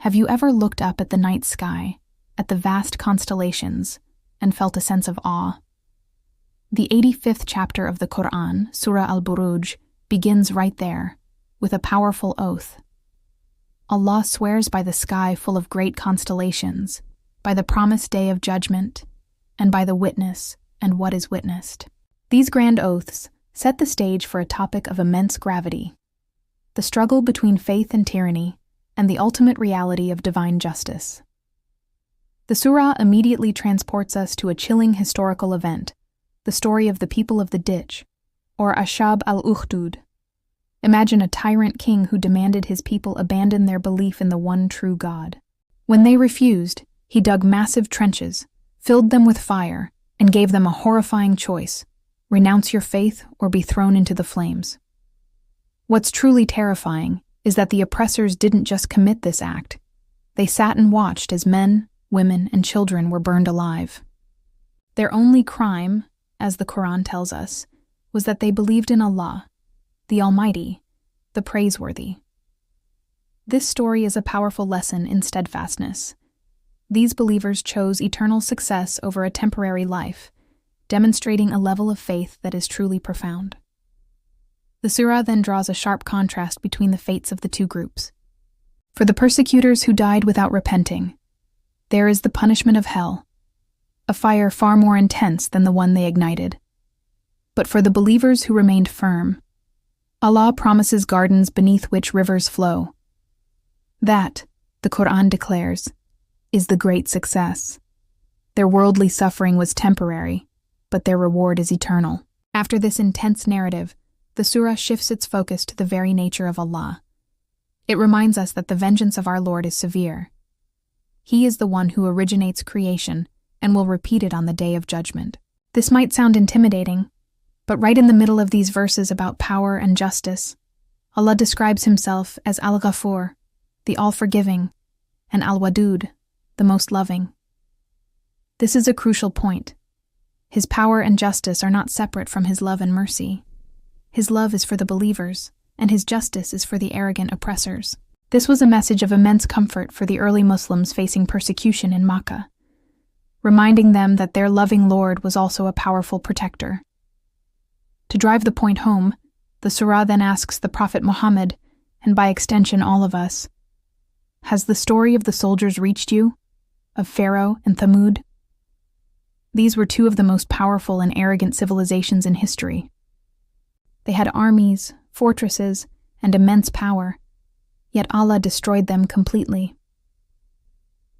Have you ever looked up at the night sky, at the vast constellations, and felt a sense of awe? The 85th chapter of the Quran, Surah Al Buruj, begins right there, with a powerful oath. Allah swears by the sky full of great constellations, by the promised day of judgment, and by the witness and what is witnessed. These grand oaths set the stage for a topic of immense gravity: the struggle between faith and tyranny, and the ultimate reality of divine justice. The surah immediately transports us to a chilling historical event, the story of the people of the ditch, or Ashab al Ukhdood. Imagine a tyrant king who demanded his people abandon their belief in the one true God. When they refused, he dug massive trenches, filled them with fire, and gave them a horrifying choice: renounce your faith or be thrown into the flames. What's truly terrifying is that the oppressors didn't just commit this act. They sat and watched as men, women, and children were burned alive. Their only crime, as the Quran tells us, was that they believed in Allah, the Almighty, the Praiseworthy. This story is a powerful lesson in steadfastness. These believers chose eternal success over a temporary life, demonstrating a level of faith that is truly profound. The surah then draws a sharp contrast between the fates of the two groups. For the persecutors who died without repenting, there is the punishment of hell, a fire far more intense than the one they ignited. But for the believers who remained firm, Allah promises gardens beneath which rivers flow. That, the Quran declares, is the great success. Their worldly suffering was temporary, but their reward is eternal. After this intense narrative, the surah shifts its focus to the very nature of Allah. It reminds us that the vengeance of our Lord is severe. He is the one who originates creation and will repeat it on the day of judgment. This might sound intimidating, but right in the middle of these verses about power and justice, Allah describes himself as Al-Ghafur, the all-forgiving, and Al-Wadud, the most loving. This is a crucial point. His power and justice are not separate from his love and mercy. His love is for the believers, and his justice is for the arrogant oppressors. This was a message of immense comfort for the early Muslims facing persecution in Makkah, reminding them that their loving Lord was also a powerful protector. To drive the point home, the surah then asks the Prophet Muhammad, and by extension all of us, has the story of the soldiers reached you, of Pharaoh and Thamud? These were two of the most powerful and arrogant civilizations in history. They had armies, fortresses, and immense power, yet Allah destroyed them completely.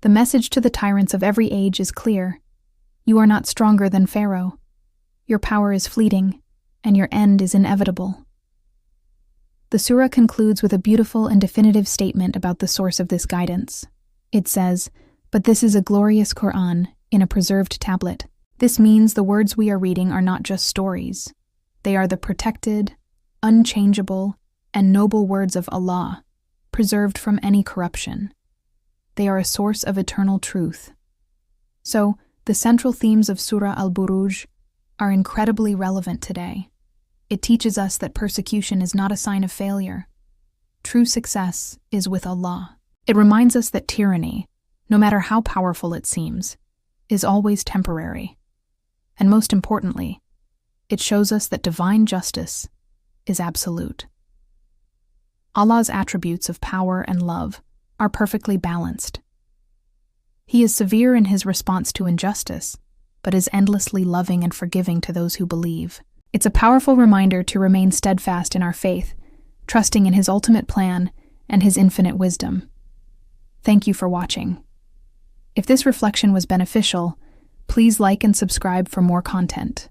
The message to the tyrants of every age is clear: you are not stronger than Pharaoh. Your power is fleeting, and your end is inevitable. The surah concludes with a beautiful and definitive statement about the source of this guidance. It says, "But this is a glorious Quran in a preserved tablet." This means the words we are reading are not just stories. They are the protected, unchangeable, and noble words of Allah, preserved from any corruption. They are a source of eternal truth. So, the central themes of Surah Al Buruj are incredibly relevant today. It teaches us that persecution is not a sign of failure. True success is with Allah. It reminds us that tyranny, no matter how powerful it seems, is always temporary. And most importantly, it shows us that divine justice is absolute. Allah's attributes of power and love are perfectly balanced. He is severe in his response to injustice, but is endlessly loving and forgiving to those who believe. It's a powerful reminder to remain steadfast in our faith, trusting in his ultimate plan and his infinite wisdom. Thank you for watching. If this reflection was beneficial, please like and subscribe for more content.